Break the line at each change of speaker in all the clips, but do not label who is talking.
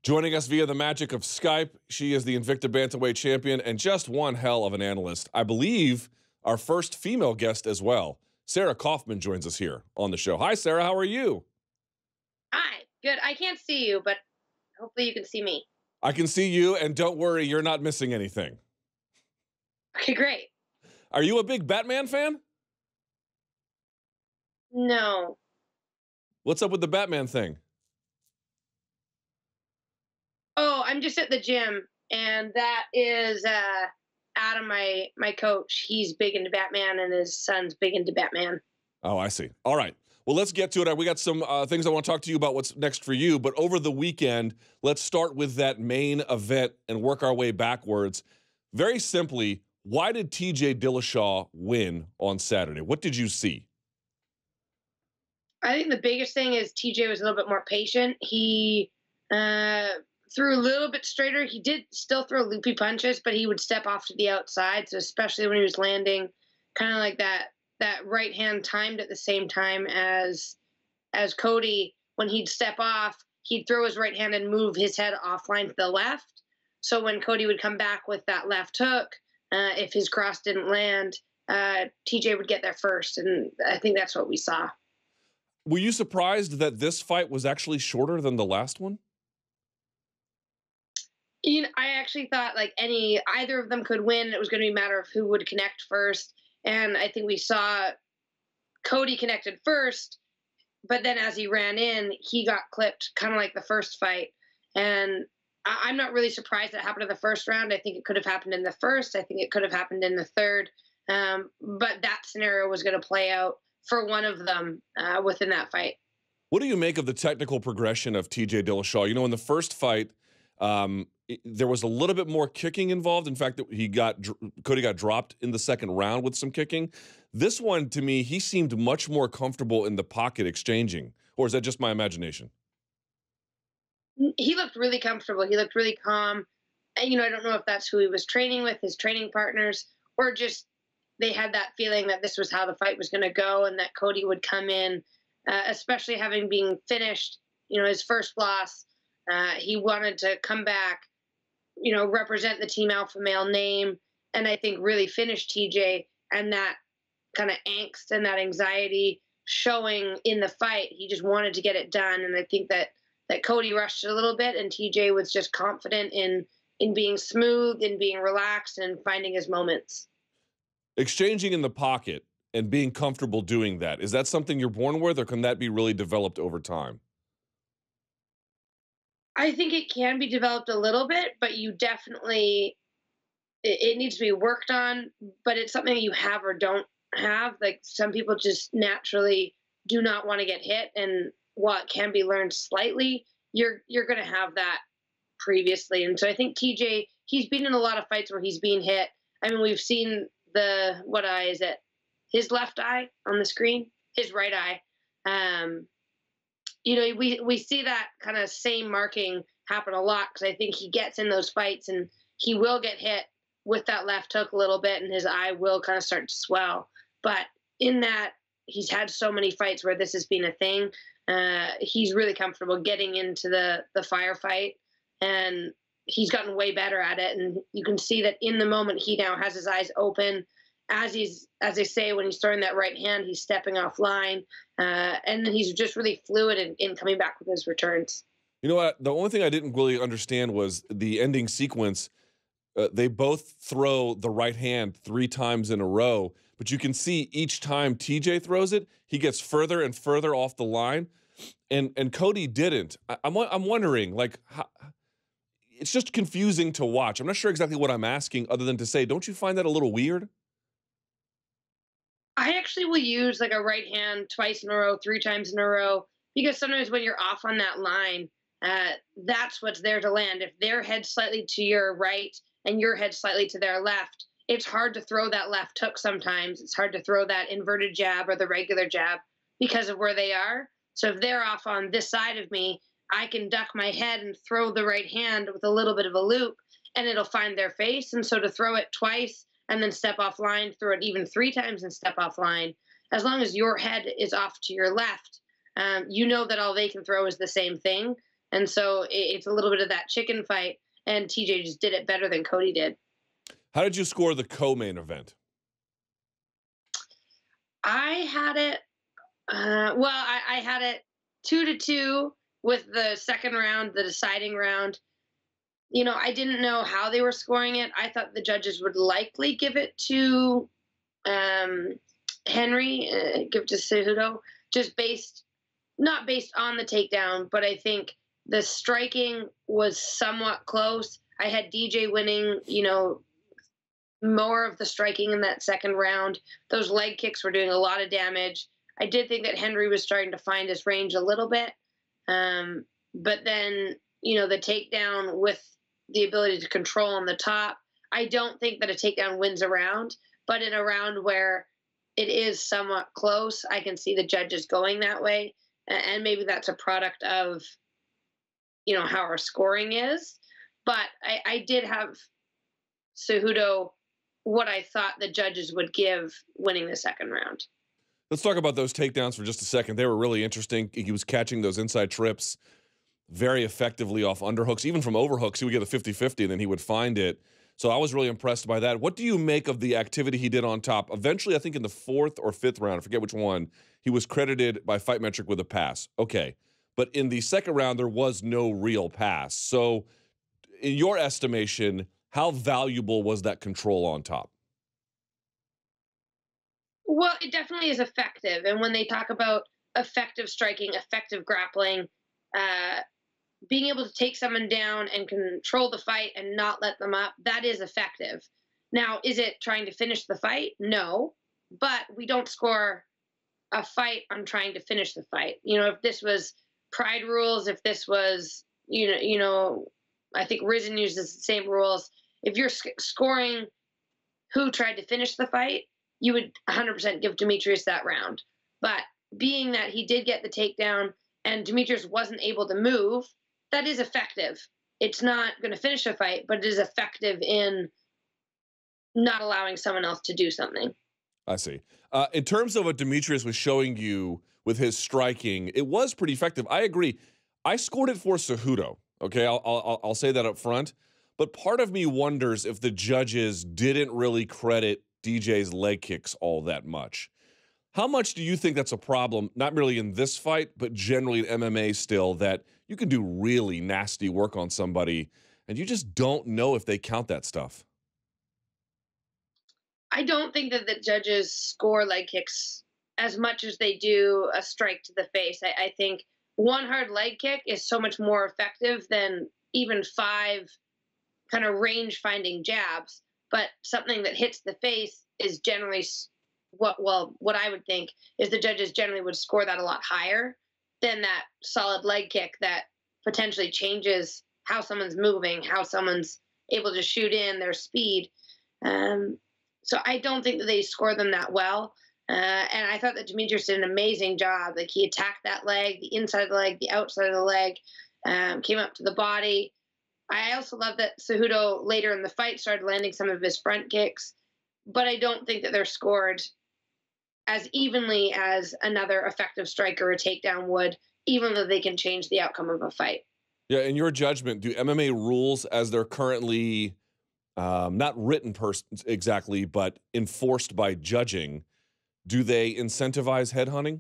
Joining us via the magic of Skype, she is the Invicta bantamweight champion and just one hell of an analyst. I believe our first female guest as well. Sarah Kaufman joins us here on the show. Hi, Sarah. How are you?
Hi. Good. I can't see you, but hopefully you can see me.
I can see you, and don't worry, you're not missing anything.
Okay, great.
Are you a big Batman fan?
No.
What's up with the Batman thing?
Oh, I'm just at the gym, and that is Adam, my coach. He's big into Batman, and his son's big into Batman.
Oh, I see. All right. Well, let's get to it. We got some things I want to talk to you about what's next for you. But over the weekend, let's start with that main event and work our way backwards. Very simply, why did TJ Dillashaw win on Saturday? What did you see?
I think the biggest thing is TJ was a little bit more patient. He threw a little bit straighter. He did still throw loopy punches, but he would step off to the outside. So especially when he was landing, kind of like that right hand timed at the same time as Cody. When he'd step off, he'd throw his right hand and move his head offline to the left. So when Cody would come back with that left hook, if his cross didn't land, TJ would get there first. And I think that's what we saw.
Were you surprised that this fight was actually shorter than the last one?
You know, I actually thought like either of them could win. It was going to be a matter of who would connect first. And I think we saw Cody connected first, but then as he ran in, he got clipped, kind of like the first fight. And I'm not really surprised that happened in the first round. I think it could have happened in the first. I think it could have happened in the third. But that scenario was going to play out for one of them within that fight.
What do you make of the technical progression of TJ Dillashaw? You know, in the first fight, there was a little bit more kicking involved. In fact, Cody got dropped in the second round with some kicking. This one, to me, he seemed much more comfortable in the pocket exchanging. Or is that just my imagination?
He looked really comfortable. He looked really calm. And, you know, I don't know if that's who he was training with, his training partners, or just they had that feeling that this was how the fight was going to go and that Cody would come in, especially having been finished, you know, his first loss. He wanted to come back, you know, represent the Team Alpha Male name, and I think really finish TJ. And that kind of angst and that anxiety showing in the fight, he just wanted to get it done. And I think that Cody rushed it a little bit, and TJ was just confident in being smooth and being relaxed and finding his moments.
Exchanging in the pocket and being comfortable doing that, is that something you're born with, or can that be really developed over time?
I think it can be developed a little bit, but you definitely, it needs to be worked on, but it's something you have or don't have. Like some people just naturally do not want to get hit, and while it can be learned slightly, you're going to have that previously. And so I think TJ, he's been in a lot of fights where he's being hit. I mean, we've seen what eye is it? His left eye on the screen, his right eye. You know, we see that kind of same marking happen a lot, because I think he gets in those fights and he will get hit with that left hook a little bit, and his eye will kind of start to swell. But in that, he's had so many fights where this has been a thing. He's really comfortable getting into the firefight, and he's gotten way better at it. And you can see that in the moment, he now has his eyes open. As they say, when he's throwing that right hand, he's stepping offline. And then he's just really fluid in coming back with his returns.
You know what? The only thing I didn't really understand was the ending sequence. They both throw the right hand 3 times in a row, but you can see each time TJ throws it, he gets further and further off the line, and Cody didn't. I'm wondering, like, how, it's just confusing to watch. I'm not sure exactly what I'm asking, other than to say, don't you find that a little weird?
I actually will use like a right hand twice in a row, 3 times in a row, because sometimes when you're off on that line, that's what's there to land. If their head slightly to your right and your head slightly to their left, it's hard to throw that left hook sometimes. It's hard to throw that inverted jab or the regular jab because of where they are. So if they're off on this side of me, I can duck my head and throw the right hand with a little bit of a loop, and it'll find their face. And so to throw it twice and then step offline, throw it even 3 times and step offline, as long as your head is off to your left, you know that all they can throw is the same thing. And so it's a little bit of that chicken fight. And TJ just did it better than Cody did.
How did you score the co-main event?
I had it, I had it 2-2 with the second round, the deciding round. You know, I didn't know how they were scoring it. I thought the judges would likely give it to Henry, give it to Cejudo, just not based on the takedown, but I think the striking was somewhat close. I had DJ winning, you know, more of the striking in that second round. Those leg kicks were doing a lot of damage. I did think that Henry was starting to find his range a little bit. But then, you know, the takedown with the ability to control on the top, I don't think that a takedown wins a round, but in a round where it is somewhat close, I can see the judges going that way. And maybe that's a product of, you know, how our scoring is. But I did have Cejudo what I thought the judges would give winning the second round.
Let's talk about those takedowns for just a second. They were really interesting. He was catching those inside trips very effectively off underhooks. Even from overhooks, he would get a 50-50, and then he would find it. So I was really impressed by that. What do you make of the activity he did on top? Eventually, I think in the 4th or 5th round, I forget which one, he was credited by Fight Metric with a pass. Okay. But in the second round, there was no real pass. So in your estimation, how valuable was that control on top?
Well, it definitely is effective. And when they talk about effective striking, effective grappling, being able to take someone down and control the fight and not let them up, that is effective. Now, is it trying to finish the fight? No. But we don't score a fight on trying to finish the fight. You know, if this was Pride rules, if this was, I think Risen uses the same rules. If you're scoring who tried to finish the fight, you would 100% give Demetrious that round. But being that he did get the takedown and Demetrious wasn't able to move, that is effective. It's not going to finish a fight, but it is effective in not allowing someone else to do something.
I see. In terms of what Demetrious was showing you with his striking, it was pretty effective. I agree. I scored it for Cejudo. Okay, I'll say that up front. But part of me wonders if the judges didn't really credit DJ's leg kicks all that much. How much do you think that's a problem, not merely in this fight, but generally in MMA still, that you can do really nasty work on somebody and you just don't know if they count that stuff?
I don't think that the judges score leg kicks as much as they do a strike to the face. I think one hard leg kick is so much more effective than even 5 kind of range-finding jabs. But something that hits the face is generally what I would think is the judges generally would score that a lot higher than that solid leg kick that potentially changes how someone's moving, how someone's able to shoot in, their speed. So I don't think that they score them that well. And I thought that Demetrious did an amazing job. Like, he attacked that leg, the inside of the leg, the outside of the leg, came up to the body. I also love that Cejudo later in the fight started landing some of his front kicks, but I don't think that they're scored as evenly as another effective striker or takedown would, even though they can change the outcome of a fight.
Yeah, in your judgment, do MMA rules as they're currently not written exactly, but enforced by judging, do they incentivize headhunting?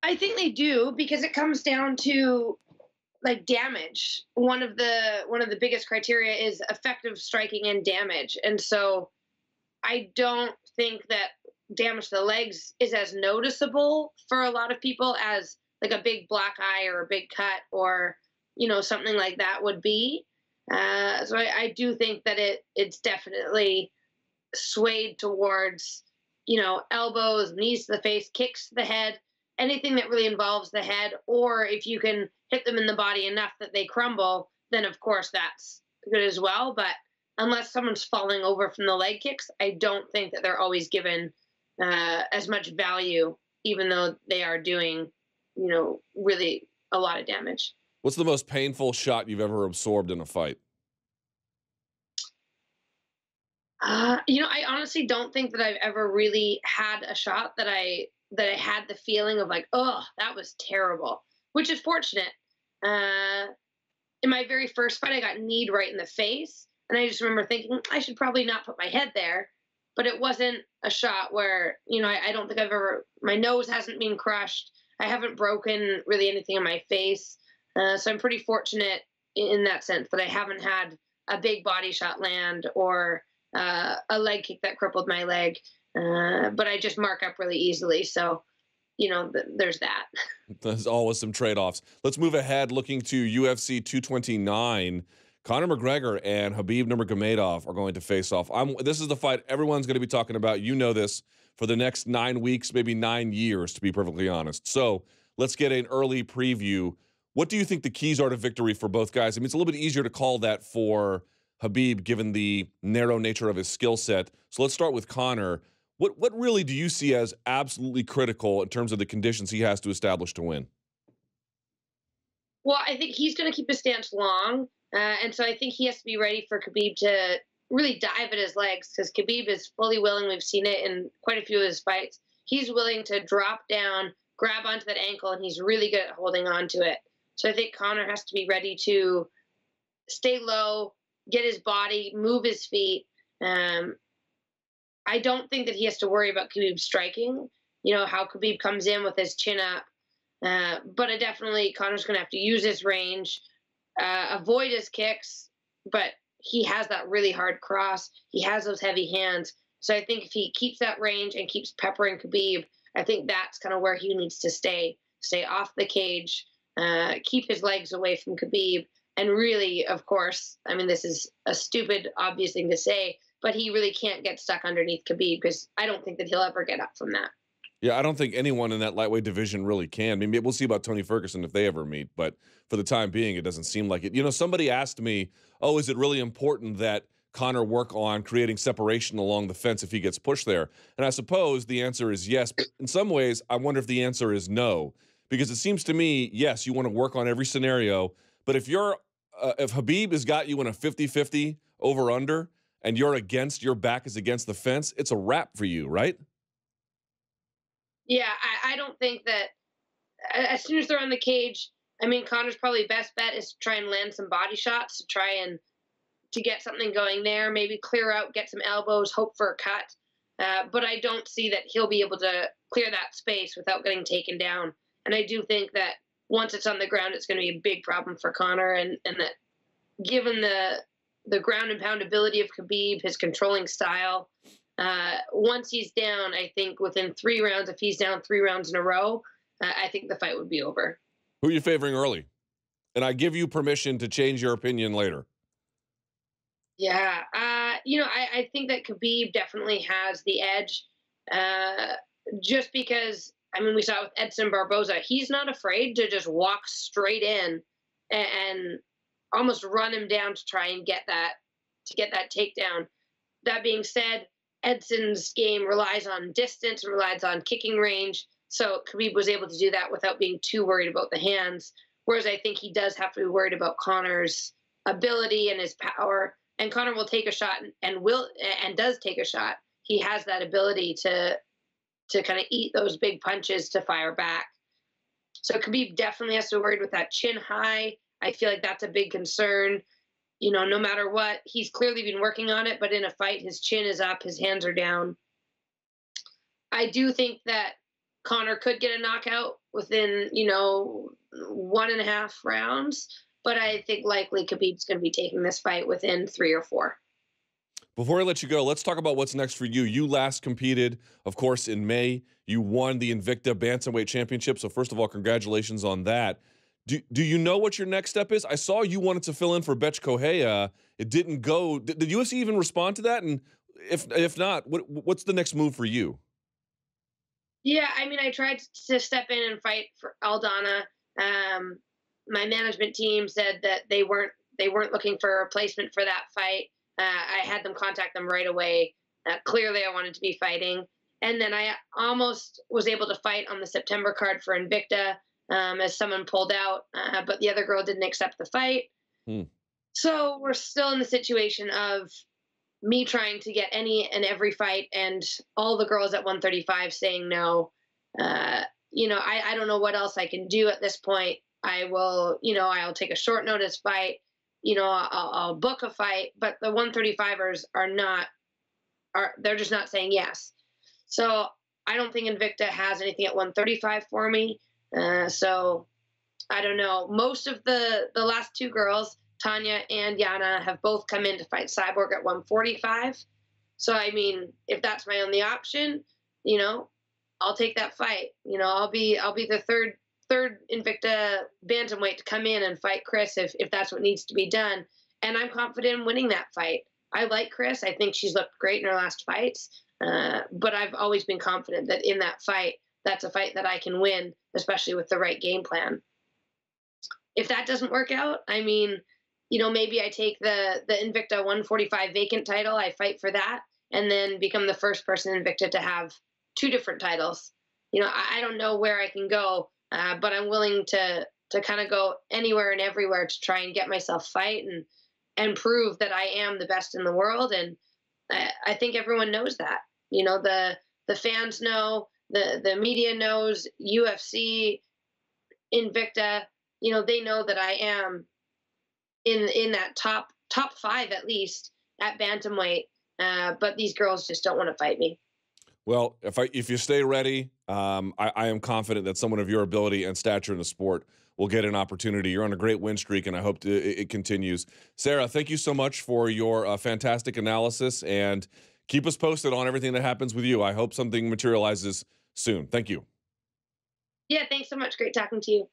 I think they do, because it comes down to like damage. One of the biggest criteria is effective striking and damage. And so I don't think that damage to the legs is as noticeable for a lot of people as like a big black eye or a big cut or, something like that would be. So I do think that it's definitely swayed towards, elbows, knees to the face, kicks to the head, anything that really involves the head, or if you can hit them in the body enough that they crumble, then of course that's good as well. But unless someone's falling over from the leg kicks, I don't think that they're always given as much value, even though they are doing, really a lot of damage.
What's the most painful shot you've ever absorbed in a fight?
I honestly don't think that I've ever really had a shot that I had the feeling of like, oh, that was terrible, which is fortunate. Uh, in my very first fight, I got kneed right in the face, and I just remember thinking I should probably not put my head there. But it wasn't a shot where I don't think I've ever. My nose hasn't been crushed. I haven't broken really anything in my face, so I'm pretty fortunate in that sense that I haven't had a big body shot land or a leg kick that crippled my leg. But I just mark up really easily, so there's that.
There's always some trade-offs. Let's move ahead, looking to UFC 229. Conor McGregor and Khabib Nurmagomedov are going to face off. This is the fight everyone's going to be talking about. You know this for the next 9 weeks, maybe 9 years, to be perfectly honest. So let's get an early preview. What do you think the keys are to victory for both guys? I mean, it's a little bit easier to call that for Khabib, given the narrow nature of his skill set. So let's start with Conor. What really do you see as absolutely critical in terms of the conditions he has to establish to win?
Well, I think he's going to keep his stance long, and so I think he has to be ready for Khabib to really dive at his legs because Khabib is fully willing. We've seen it in quite a few of his fights. He's willing to drop down, grab onto that ankle, and he's really good at holding on to it. So I think Conor has to be ready to stay low, get his body, move his feet. I don't think that he has to worry about Khabib striking. How Khabib comes in with his chin up. But Conor's going to have to use his range, avoid his kicks, but he has that really hard cross. He has those heavy hands. So I think if he keeps that range and keeps peppering Khabib, I think that's kind of where he needs to stay off the cage, keep his legs away from Khabib. And really, of course, I mean, this is a stupid, obvious thing to say, but he really can't get stuck underneath Khabib because I don't think that he'll ever get up from that.
Yeah, I don't think anyone in that lightweight division really can. Maybe we'll see about Tony Ferguson if they ever meet, but for the time being, it doesn't seem like it. Somebody asked me, oh, is it really important that Conor work on creating separation along the fence if he gets pushed there? And I suppose the answer is yes, but in some ways, I wonder if the answer is no, because it seems to me, yes, you want to work on every scenario, but if Khabib has got you in a 50-50 over-under and your back is against the fence, it's a wrap for you, right?
Yeah, I don't think that as soon as they're on the cage, I mean, Connor's probably best bet is to try and land some body shots to try and to get something going there, maybe clear out, get some elbows, hope for a cut. But I don't see that he'll be able to clear that space without getting taken down. And I do think that once it's on the ground, it's going to be a big problem for Conor, and that given the ground and pound ability of Khabib, his controlling style, once he's down, I think within 3 rounds, if he's down 3 rounds in a row, I think the fight would be over.
Who are you favoring early? And I give you permission to change your opinion later.
Yeah, I think that Khabib definitely has the edge, just because, I mean, we saw it with Edson Barboza. He's not afraid to just walk straight in and almost run him down to try and get that takedown. That being said, Edson's game relies on distance and relies on kicking range. So Khabib was able to do that without being too worried about the hands. Whereas I think he does have to be worried about Conor's ability and his power. And Conor will take a shot and does take a shot. He has that ability to kind of eat those big punches to fire back. So Khabib definitely has to be worried with that chin high. I feel like that's a big concern. No matter what, he's clearly been working on it, but in a fight, his chin is up, his hands are down. I do think that Conor could get a knockout within, 1.5 rounds, but I think likely Khabib's going to be taking this fight within 3 or 4.
Before I let you go, let's talk about what's next for you. You last competed, of course, in May. You won the Invicta Bantamweight Championship, so first of all, congratulations on that. Do you know what your next step is? I saw you wanted to fill in for Betch Kohea. It didn't go. Did the UFC even respond to that? And if not, what's the next move for you?
Yeah, I mean, I tried to step in and fight for Aldana. My management team said that they weren't looking for a replacement for that fight. I had them contact them right away. Clearly, I wanted to be fighting. And then I almost was able to fight on the September card for Invicta, as someone pulled out, but the other girl didn't accept the fight. So we're still in the situation of me trying to get any and every fight and all the girls at 135 saying no. I don't know what else I can do at this point. I will, I'll take a short notice fight. I'll book a fight, but the 135ers they're just not saying yes. So I don't think Invicta has anything at 135 for me. So I don't know. Most of the last two girls, Tanya and Yana, have both come in to fight Cyborg at 145. So I mean, if that's my only option, I'll take that fight. I'll be the third Invicta bantamweight to come in and fight Chris if that's what needs to be done. And I'm confident in winning that fight. I like Chris. I think she's looked great in her last fights. But I've always been confident that in that fight, that's a fight that I can win, especially with the right game plan. If that doesn't work out, I mean, maybe I take the Invicta 145 vacant title, I fight for that, and then become the first person in Invicta to have two different titles. I don't know where I can go, but I'm willing to kind of go anywhere and everywhere to try and get myself fight and prove that I am the best in the world. And I think everyone knows that. The fans know, the media knows, UFC, Invicta, they know that I am in that top five at least at bantamweight. But these girls just don't want to fight me.
Well, if you stay ready, I am confident that someone of your ability and stature in the sport will get an opportunity. You're on a great win streak, and I hope it continues. Sarah, thank you so much for your fantastic analysis, and keep us posted on everything that happens with you. I hope something materializes soon. Thank you.
Yeah, thanks so much. Great talking to you.